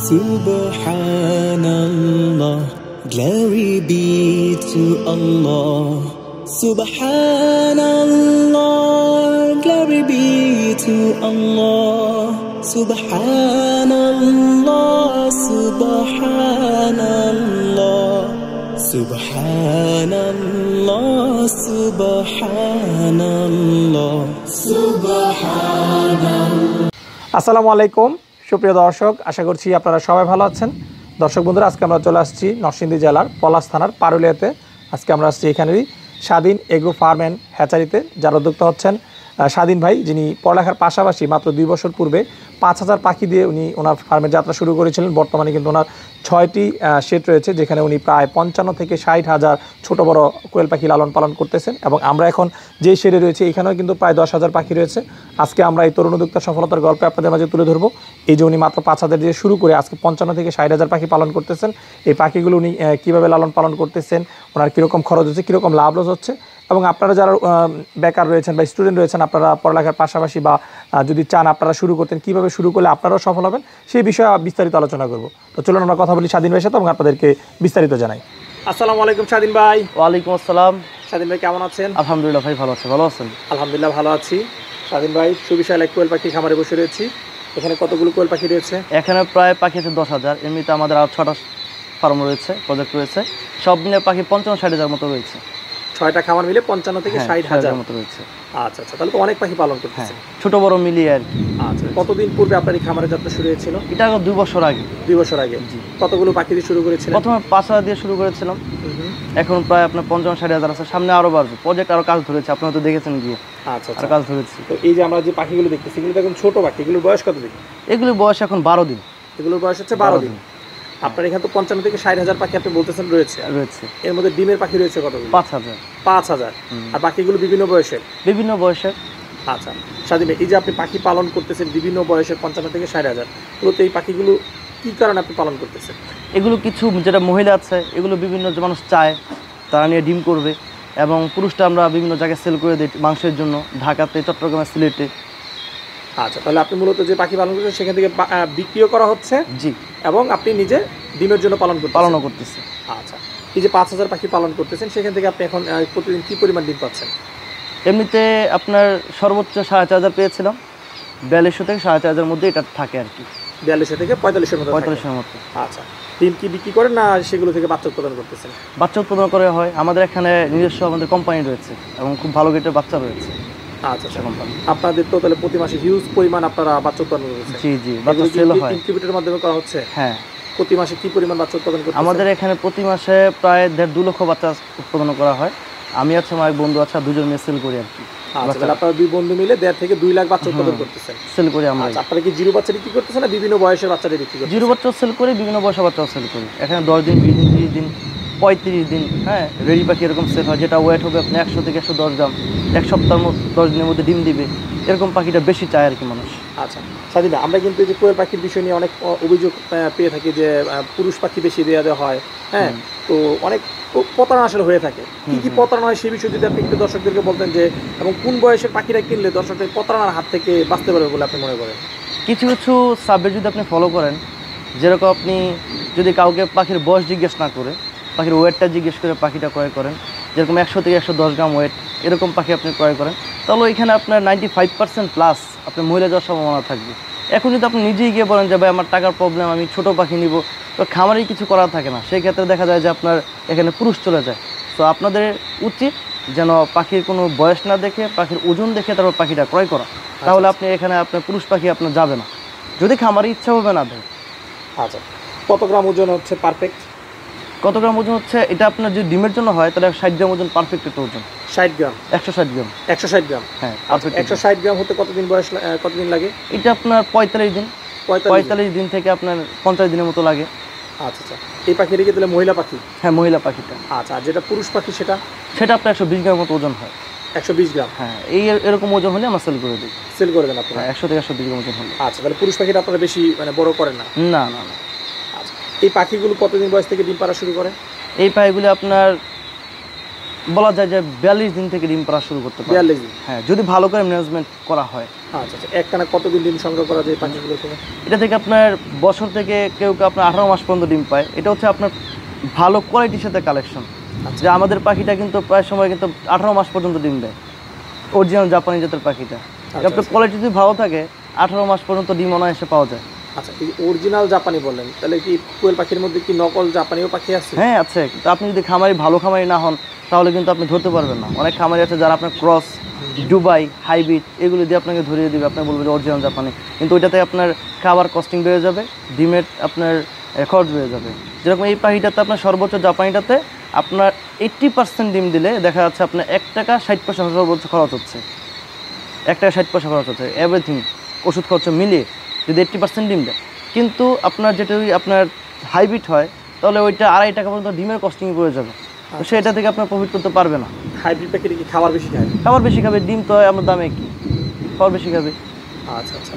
Subhanallah, glory be to Allah. Subhanallah, glory be to Allah. Subhanallah, Subhanallah, Subhanallah, Subhanallah, Subhanallah. আসসালামু আলাইকুম সুপ্রিয় দর্শক, আশা করছি আপনারা সবাই ভালো আছেন। দর্শক বন্ধুরা, আজকে আমরা চলে আসছি নরসিংদী জেলার পলাশ থানার পারুলিয়াতে। আজকে আমরা আসছি এখানেরই স্বাধীন এগ্রো ফার্ম অ্যান্ড হ্যাচারিতে, যার উদ্যোক্তা হচ্ছেন স্বাধীন ভাই, যিনি পড়ালেখার পাশাপাশি মাত্র 2 বছর পূর্বে 5000 পাখি দিয়ে উনি ওনার ফার্মের যাত্রা শুরু করেছিলেন। বর্তমানে কিন্তু ওনার 6টি শেড রয়েছে, যেখানে উনি প্রায় 55 থেকে 60,000 ছোটো বড় কোয়েল পাখি লালন পালন করতেছেন। এবং আমরা এখন যে শেডে রয়েছে এখানেও কিন্তু প্রায় 10,000 পাখি রয়েছে। আজকে আমরা এই তরুণ উদ্যোক্তার সফলতার গল্পে আপনাদের মাঝে তুলে ধরবো। এই যে উনি মাত্র 5000 দিয়ে শুরু করে আজকে 55 থেকে 60,000 পাখি পালন করতেছেন। এই পাখিগুলো উনি কীভাবে লালন পালন করতেছেন, ওনার কীরকম খরচ হচ্ছে, কীরকম লাভ লস হচ্ছে, এবং আপনারা যারা বেকার রয়েছেন বা স্টুডেন্ট রয়েছেন, আপনারা পড়ালেখার পাশাপাশি বা যদি চান আপনারা শুরু করতেন, কীভাবে শুরু করলে আপনারাও সফল হবেন, সেই বিষয়ে বিস্তারিত আলোচনা করব। তো চলুন আমরা কথা বলি স্বাধীন ভাইয়ের সাথে এবং আপনাদেরকে বিস্তারিত জানাই। আসসালামু আলাইকুম স্বাধীন ভাই। ওয়ালাইকুম আসসালাম। স্বাধীন ভাই কেমন আছেন? আলহামদুলিল্লাহ ভাই, ভালো আছে। ভালো আছেন? আলহামদুলিল্লাহ ভালো আছি। স্বাধীন ভাই, সুবিশাল এক কোয়েল পাখি খামারে বসে রয়েছি। এখানে কতগুলো কোয়েল পাখি রয়েছে? এখানে প্রায় পাখি আছে 10,000। এমনিতে আমাদের আর 6টা ফার্ম রয়েছে, প্রজেক্ট রয়েছে। সব মিলে পাখি 55-60,000 মতো রয়েছে। 6টা খামার মিলে 55 থেকে 60,000 মতো রয়েছে। আচ্ছা আচ্ছা, তাহলে তো অনেক পাখি পালন করতেছেন। ছোট বড় মিলিয়ে আর কি। আচ্ছা, কতদিন পূর্বে আপনার এই খামারের যাত্রা শুরু হয়েছিল? এটা 2 বছর আগে। 2 বছর আগে। জি। কতগুলো পাখি দিয়ে শুরু করেছিলেন? প্রথমে 5,000 দিয়ে শুরু করেছিলাম। এখন প্রায় আপনার 55-60,000 আছে। সামনে আরো বাড়বে। প্রজেক্ট আরো কাজ ধরেছে, আপনারা তো দেখেছেন গিয়ে। আচ্ছা আচ্ছা, আর কাজ ধরেছে। তো এই যে আমরা যে পাখিগুলো দেখতেছি, এগুলো তো এখন ছোট পাখি। এগুলোর বয়স কত দিন? এগুলোর বয়স এখন 12 দিন। এগুলোর বয়স হচ্ছে 12 দিন। আপনার এখানে তো 55 থেকে 60,000 পাখি আপনি বলতেছেন রয়েছে। এর মধ্যে ডিমের পাখি রয়েছে কতগুলো? 5,000। আর বাকিগুলো বিভিন্ন বয়সের? বিভিন্ন বয়সের। আচ্ছা স্বাধীন, এই যে আপনি পাখি পালন করতেছেন বিভিন্ন বয়সের 55 থেকে 60,000, মূলত এই পাখিগুলো কী কারণে আপনি পালন করতেছেন? এগুলো কিছু যেটা মহিলা আছে, এগুলো বিভিন্ন যে মানুষ চায় তারা নিয়ে ডিম করবে, এবং পুরুষটা আমরা বিভিন্ন জায়গায় সেল করে দিই মাংসের জন্য, ঢাকাতে, চট্টগ্রামে, সিলেটে। আচ্ছা, তাহলে আপনি মূলত যে পাখি পালন করছেন সেখান থেকে বিক্রিও করা হচ্ছে? জি। এবং আপনি নিজে ডিমের জন্য পালনও করতেছেন? আচ্ছা, এই যে 5,000 পাখি পালন করতেছেন, সেখান থেকে আপনি এখন প্রতিদিন কী পরিমাণ ডিম পাচ্ছেন? এমনিতে আপনার সর্বোচ্চ 4,500 পেয়েছিলাম। 4200 থেকে 4,500 মধ্যে এটা থাকে আর কি। 4200 থেকে 4500 মতো? 4500 মতো। আচ্ছা, ডিম কি বিক্রি করেন না সেগুলো থেকে বাচ্চা উৎপাদন করতেছেন? বাচ্চা উৎপাদন করে হয়। আমাদের এখানে নিজস্ব আমাদের কোম্পানি রয়েছে এবং খুব ভালো গেটের বাচ্চা রয়েছে। আচ্ছা আচ্ছা, কোম্পানি। আপনাদের তো তাহলে প্রতি মাসে হিউজ পরিমাণ আপনারা বাচ্চা উৎপাদন করছেন? জি জি, বাচ্চা সেল হয়। ইনকিউবেটরের মাধ্যমে করা হচ্ছে? হ্যাঁ। প্রতি মাসে কি পরিমাণ বাচ্চা উৎপাদন করতেছেন? আমাদের এখানে প্রতি মাসে প্রায় 1.5-2 লক্ষ বাচ্চা উৎপাদন করা হয়। আমি আছে, আমার এক বন্ধু আছে, দুজন মিলে সেল করি আর কি। আচ্ছা, তাহলে আপনারা 2 বন্ধু মিলে 1.5 থেকে 2 লাখ বাচ্চা উৎপাদন করতেছেন? সেল করি আমরা। আচ্ছা, আপনারা কি জিরো বাচ্চা বিক্রি করতেছেন না বিভিন্ন বয়সের বাচ্চাটা বিক্রি করতেছেন? জিরো বাচ্চাও সেল করি, বিভিন্ন বয়সের বাচ্চাও সেল করি। এখানে 10 দিন, 20 দিন, 30 দিন, 35 দিন, হ্যাঁ, রেডি পাখি এরকম সেল হয়, যেটা ওয়েট হবে আপনি 100 থেকে 110 গ্রাম, 1 সপ্তাহের 10 দিনের মধ্যে ডিম দিবে। এরকম পাখিটা বেশি চায় আর কি মানুষ। আচ্ছা স্বাধীন, আমরা কিন্তু এই যে কোয়েল পাখির বিষয় নিয়ে অনেক অভিযোগ পেয়ে থাকি যে পুরুষ পাখি বেশি দেওয়া হয়, হ্যাঁ, তো অনেক প্রতারণা আসলে হয়ে থাকে। কি কি প্রতারণা হয় সেই বিষয়ে যদি আপনি একটু দর্শকদেরকে বলতেন, যে এবং কোন বয়সের পাখিরা কিনলে দর্শকদের প্রতারণার হাত থেকে বাঁচতে পারবে বলে আপনি মনে করেন? কিছু কিছু সাবজেক্ট যদি আপনি ফলো করেন, যেরকম আপনি যদি কাউকে পাখির বয়স জিজ্ঞেস না করে পাখির ওয়েটটা জিজ্ঞেস করে পাখিটা ক্রয় করেন, যেরকম 100 থেকে 110 গ্রাম ওয়েট, এরকম পাখি আপনি ক্রয় করেন, তাহলে এখানে আপনার 95% প্লাস আপনার মহিলা যাওয়ার সম্ভাবনা থাকবে। এখন যদি আপনি নিজেই গিয়ে বলেন যে ভাই আমার টাকার প্রবলেম, আমি ছোটো পাখি নিব, তো খামারেই কিছু করার থাকে না, সেই ক্ষেত্রে দেখা যায় যে আপনার এখানে পুরুষ চলে যায়। তো আপনাদের উচিত যেন পাখির কোনো বয়স না দেখে, পাখির ওজন দেখে তারপর পাখিটা ক্রয় করা। তাহলে আপনি এখানে আপনার পুরুষ পাখি আপনার যাবে না, যদি খামারে ইচ্ছা হবে না দেয়। আচ্ছা, কত গ্রাম ওজন হচ্ছে পারফেক্ট? কত গ্রাম ওজন হচ্ছে এটা আপনার যদি ডিমের জন্য হয় তাহলে 60 গ্রাম ওজন পারফেক্ট একটা ওজন। 60 গ্রাম? 160 গ্রাম। 160 গ্রাম, হ্যাঁ। 160 গ্রাম হতে কতদিন বয়স, কতদিন লাগে? এটা আপনার 45 দিন। 45 দিন থেকে আপনার 50 দিনের মতো লাগে। আচ্ছা আচ্ছা, এই পাখিটা কি তাহলে মহিলা পাখি? হ্যাঁ, মহিলা পাখিটা। আচ্ছা, আর যেটা পুরুষ পাখি সেটা আপনার 120 গ্রাম মতো ওজন হয়। 120 গ্রাম? হ্যাঁ, এরকম ওজন হলে আমরা সেল করে দিই। সেল করে দেন আপনারা? 100 থেকে 120 গ্রাম ওজন হলে। আচ্ছা, তাহলে পুরুষ পাখিটা আপনারা বেশি বড় করেন না? না না না। আচ্ছা, এই পাখিগুলো কতদিন বয়স থেকে ডিম পাড়া শুরু করে? এই পাখিগুলো আপনার বলা যায় যে 42 দিন থেকে ডিম পাড়া শুরু করতে পারে। 42 দিন? হ্যাঁ, যদি ভালো করে ম্যানেজমেন্ট করা হয়। আচ্ছা আচ্ছা, একটানা কতদিন ডিম সংগ্রহ করা যায় পাখিগুলো থেকে? এটা থেকে আপনার বছর থেকে কেউ কেউ আপনার 18 মাস পর্যন্ত ডিম পায়। এটা হচ্ছে আপনার ভালো কোয়ালিটির সাথে কালেকশন। যে আমাদের পাখিটা কিন্তু প্রায় সময় কিন্তু 18 মাস পর্যন্ত ডিম দেয়, অরিজিনাল জাপানি জাতের পাখিটা। আপনার কোয়ালিটি যদি ভালো থাকে 18 মাস পর্যন্ত ডিম অনায়াসে পাওয়া যায়। আচ্ছা, এই অরিজিনাল জাপানি বললেন, তাহলে কি কোয়েল পাখির মধ্যে কি নকল জাপানিও পাখি আছে? হ্যাঁ আছে, কিন্তু আপনি যদি খামারি ভালো খামারি না হন তাহলে কিন্তু আপনি ধরতে পারবেন না। অনেক খামারি আছে যারা আপনার ক্রস, দুবাই, হাইব্রিড এগুলো দিয়ে আপনাকে ধরিয়ে দিবে, আপনি বলবেন যে অরিজিনাল জাপানি, কিন্তু ওইটাতে আপনার খাবার কস্টিং বেড়ে যাবে, ডিমের আপনার খরচ বেড়ে যাবে। যেরকম এই পাখিটাতে আপনার সর্বোচ্চ জাপানিটাতে আপনার 80% ডিম দিলে দেখা যাচ্ছে আপনার 1 টাকা 60 পয়সা সর্বোচ্চ খরচ হচ্ছে, 1 টাকা 60 পয়সা খরচ হচ্ছে এভরিথিং, ওষুধ খরচ মিলিয়ে যদি 80% ডিম দেয়। কিন্তু আপনার যেটা আপনার হাইব্রিড হয় তাহলে ওইটা 2.5 টাকা পর্যন্ত ডিমের কস্টিং পড়ে যাবে, তো সেটা থেকে আপনার প্রফিট করতে পারবে না। হাইব্রিড পাখির কি খাবার বেশি খায়? খাবার বেশি খাবে, ডিম তো আমার দামে কি, খাবার বেশি খাবে। আচ্ছা আচ্ছা,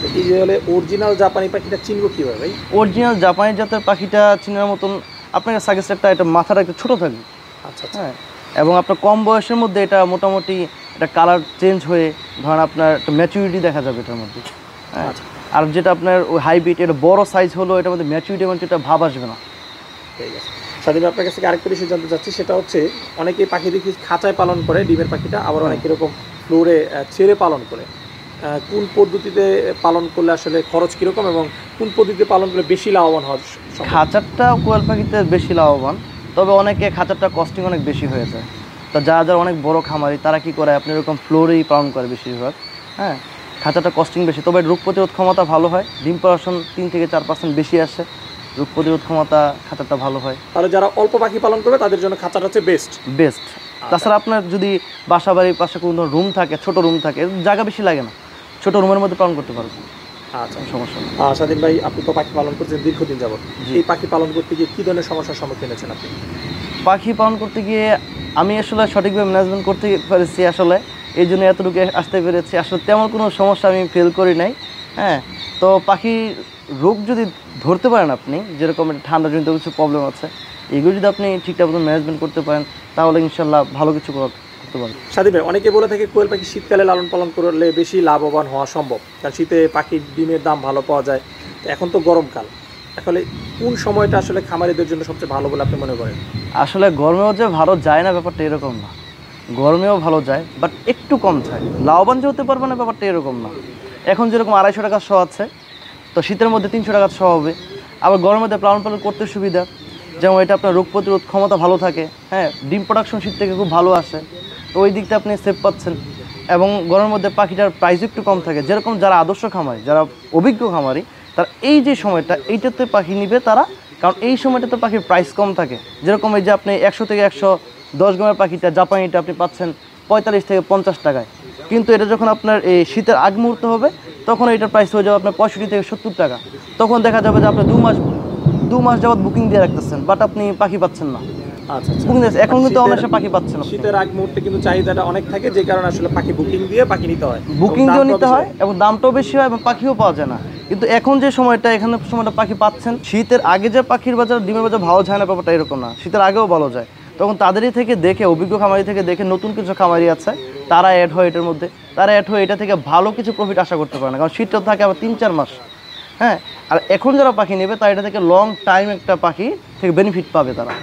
তো এই যে হলে অরিজিনাল জাপানি পাখিটা চিনবো কীভাবে ভাই? অরিজিনাল জাপানি জাতের পাখিটা চিনার মতন আপনাকে সাজেস্ট এটা মাথাটা একটু ছোটো থাকবে। আচ্ছা আচ্ছা, হ্যাঁ, এবং আপনার কম বয়সের মধ্যে এটা মোটামুটি এটা কালার চেঞ্জ হয়ে ধরেন আপনার একটা ম্যাচুরিটি দেখা যাবে এটার মধ্যে। হ্যাঁ, আর যেটা আপনার ওই হাইব্রিড এটা বড় সাইজ হলো এটার মধ্যে ম্যাচুরিটি মানে এটা ভাব আসবে না। ঠিক আছে। স্বাধীন, আপনার কাছে আরেকটা বিষয় জানতে চাচ্ছি, সেটা হচ্ছে অনেকে পাখি দেখি খাঁচায় পালন করে ডিমের পাখিটা, আবার অনেক এরকম ফ্লোরে ছেড়ে পালন করে। কোন পদ্ধতিতে পালন করলে আসলে খরচ কীরকম এবং কোন পদ্ধতিতে পালন করলে বেশি লাভবান হওয়ার সম্ভব? খাঁচারটা কোয়েল পাখিতে বেশি লাভবান, তবে অনেকে খাঁচারটা কস্টিং অনেক বেশি হয়ে যায়। তো যারা যারা অনেক বড় খামারি তারা কি করে আপনি এরকম ফ্লোরেই পালন করে বেশিরভাগ। হ্যাঁ, খাঁচাটা কস্টিং বেশি, তবে রোগ প্রতিরোধ ক্ষমতা ভালো হয়, ডিম প্রোডাকশন 3 থেকে 4% বেশি আসে, রোগ প্রতিরোধ ক্ষমতা খাঁচাটা ভালো হয়। তাহলে যারা অল্প পাখি পালন করবে তাদের জন্য খাঁচাটা হচ্ছে বেস্ট। তাছাড়া আপনার যদি বাসা বাড়ির পাশে কোনো রুম থাকে, ছোট রুম থাকে, জায়গা বেশি লাগে না, ছোট রুমের মধ্যে পালন করতে পারবেন। আচ্ছা, সমস্যা নেই। স্বাধীন ভাই, আপনি তো পাখি পালন করছেন দীর্ঘদিন যাবত, এই পাখি পালন করতে গিয়ে কী ধরনের সমস্যার সম্মুখীন হয়েছেন আপনি? পাখি পালন করতে গিয়ে আমি আসলে সঠিকভাবে ম্যানেজমেন্ট করতে পেরেছি, আসলে এই জন্য এতটুকু আসতে পেরেছি। আসলে তেমন কোনো সমস্যা আমি ফিল করি নাই। হ্যাঁ, তো পাখি রোগ যদি ধরতে পারেন আপনি, যেরকম ঠান্ডা জনিত কিছু প্রবলেম আছে, এগুলো যদি আপনি ঠিকঠাক মতো ম্যানেজমেন্ট করতে পারেন তাহলে ইনশাল্লাহ ভালো কিছু করতে পারেন। স্বাধীন ভাই, অনেকে বলে থাকে কোয়েল পাখি শীতকালে লালন পালন করলে বেশি লাভবান হওয়া সম্ভব, কারণ শীতে পাখির ডিমের দাম ভালো পাওয়া যায়। তো এখন তো গরমকাল, আসলে কোন সময়টা আসলে খামারিদের জন্য সবচেয়ে ভালো বলে আপনি মনে করেন? আসলে গরমেও যে ভালো যায় না ব্যাপারটা এরকম না, গরমেও ভালো যায় বাট একটু কম যায়, লাভবান যে হতে পারবে না ব্যাপারটা এরকম না। এখন যেরকম 250 টাকা শ আছে, তো শীতের মধ্যে 300 টাকা শ হবে। আবার গরমের মধ্যে লালন পালন করতে সুবিধা, যেমন এটা আপনার রোগ প্রতিরোধ ক্ষমতা ভালো থাকে। হ্যাঁ, ডিম প্রোডাকশন শীত থেকে খুব ভালো আসে, তো ওই দিকটা আপনি সেভ পাচ্ছেন। এবং গরমের মধ্যে পাখিটার প্রাইস একটু কম থাকে। যেরকম যারা আদর্শ খামারি, যারা অভিজ্ঞ খামারি, তারা এই যে সময়টা এইটাতে পাখি নিবে তারা, কারণ এই সময়টাতে পাখির প্রাইস কম থাকে। যেরকম এই যে আপনি 100 থেকে 110 গ্রামের পাখিটা জাপানিটা আপনি পাচ্ছেন 45 থেকে 50 টাকায়, কিন্তু এটা যখন আপনার এই শীতের আগ মুহূর্ত হবে তখন এটার প্রাইস হয়ে যাবে আপনার 65 থেকে 70 টাকা। তখন দেখা যাবে যে আপনি 2 মাস যাবত বুকিং দিয়ে রাখতেছেন, বাট আপনি পাখি পাচ্ছেন না। আচ্ছা, বুকিং দিয়ে এখন কিন্তু অনেক পাখি পাচ্ছেন। শীতের আগ মুহূর্তে কিন্তু চাহিদাটা অনেক থাকে, যে কারণে আসলে পাখি বুকিং দিয়ে পাখি নিতে হয়, বুকিং দিয়েও নিতে হয় এবং দামটাও বেশি হয় এবং পাখিও পাওয়া যায় না। কিন্তু এখন যে সময়টা এখানে সময়টা পাখি পাচ্ছেন, শীতের আগে যে পাখির বাজার ডিমের বাজার ভালো যায় না ব্যাপারটা এরকম না, শীতের আগেও ভালো যায়। তখন তাদেরই থেকে দেখে, অভিজ্ঞ খামারি থেকে দেখে, নতুন কিছু খামারি আছে তারা অ্যাড হয় এটার মধ্যে, তারা অ্যাড হয়ে এটা থেকে ভালো কিছু প্রফিট আশা করতে পারে না, কারণ শীতটা থাকে আবার 3-4 মাস। হ্যাঁ, আর এখন যারা পাখি নেবে তারা এটা থেকে লং টাইম একটা পাখি থেকে বেনিফিট পাবে তারা।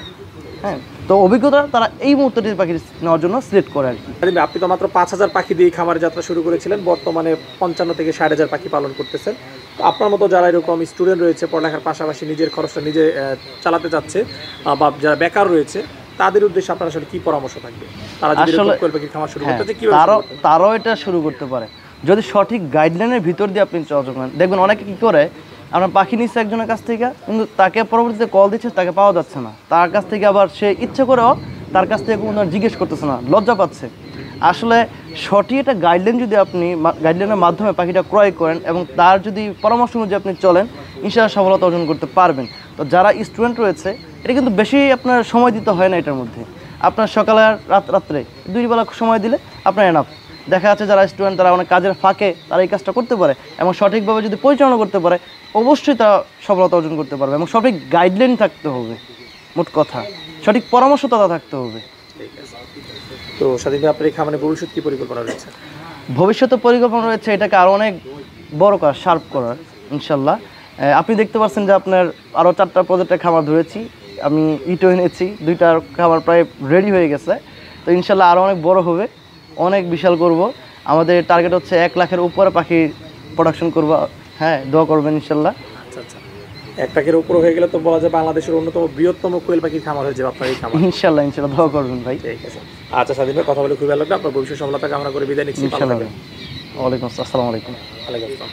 হ্যাঁ, তো অভিজ্ঞতা তারা এই মুহূর্তে পাখি নেওয়ার জন্য সিলেক্ট করে আর কি। আপনি তো মাত্র 5000 পাখি দিয়ে খামারে যাত্রা শুরু করেছিলেন, বর্তমানে 55 থেকে 60,000 পাখি পালন করতেছেন। তো আপনার মতো যারা এরকম স্টুডেন্ট রয়েছে, পড়ালেখার পাশাপাশি নিজের খরচটা নিজে চালাতে যাচ্ছে, বা যারা বেকার রয়েছে, তাদের উদ্দেশ্যে আপনার আসলে কি পরামর্শ থাকবে? তারা যদি কোয়েল পাখির খামার শুরু করতে চায় কিভাবে? তারাও এটা শুরু করতে পারে যদি সঠিক গাইডলাইনের ভিতর দিয়ে আপনি চলাচল করেন। দেখবেন অনেকে কী করে, আপনার পাখি নিচ্ছে একজনের কাছ থেকে, কিন্তু তাকে পরবর্তীতে কল দিচ্ছে, তাকে পাওয়া যাচ্ছে না, তার কাছ থেকে আবার সে ইচ্ছে করেও তার কাছ থেকে কোনো জিজ্ঞেস করতেছে না, লজ্জা পাচ্ছে। আসলে সঠিক একটা গাইডলাইন যদি আপনি গাইডলাইনের মাধ্যমে পাখিটা ক্রয় করেন এবং তার যদি পরামর্শ অনুযায়ী আপনি চলেন, ইনশাআল্লাহ সফলতা অর্জন করতে পারবেন। তো যারা স্টুডেন্ট রয়েছে, এটা কিন্তু বেশি আপনার সময় দিতে হয় না এটার মধ্যে। আপনার সকালে আর রাত্রে 2 বেলা সময় দিলে আপনার এনাফ। দেখা যাচ্ছে যারা স্টুডেন্ট তারা অনেক কাজের ফাঁকে তারা এই কাজটা করতে পারে এবং সঠিকভাবে যদি পরিচালনা করতে পারে, অবশ্যই তারা সফলতা অর্জন করতে পারবে। এবং সঠিক গাইডলাইন থাকতে হবে, মোট কথা সঠিক পরামর্শদাতা থাকতে হবে। ঠিক আছে। তো স্বাধীন ভাই, আপনার এই খামারে ভবিষ্যৎ কি পরিকল্পনা রয়েছে? ভবিষ্যতে পরিকল্পনা রয়েছে এটাকে আরও অনেক বড় করা, শার্প করার ইনশাল্লাহ। আপনি দেখতে পাচ্ছেন যে আপনার আরও 4টা প্রজেক্টের খামার ধরেছি, আমি ইটও এনেছি, 2টা খামার প্রায় রেডি হয়ে গেছে। তো ইনশাল্লাহ আরও অনেক বড় হবে, অনেক বিশাল করব। আমাদের টার্গেট হচ্ছে 1 লাখের উপরে পাখির প্রোডাকশন করব। হ্যাঁ, দোয়া করবেন ইনশাল্লাহ। আচ্ছা আচ্ছা, 1 লাখের উপর হয়ে গেলে তো বলা যায় বাংলাদেশের অন্যতম বৃহত্তম কোয়েল পাখির খামার হয়ে যাবে আপনার এই খামার। ইনশাল্লাহ ইনশাল্লাহ, দোয়া করবেন ভাই। ঠিক আছে। আচ্ছা স্বাধীন ভাই, কথা বলে খুবই ভালো লাগলো। আপনার ভবিষ্যৎ সফলতা কামনা করে বিদায় নিচ্ছি। ইনশাল্লাহ। ওয়ালাইকুম আসসালাম, আসসালামু আলাইকুম। ওয়ালাইকুম আসসালাম।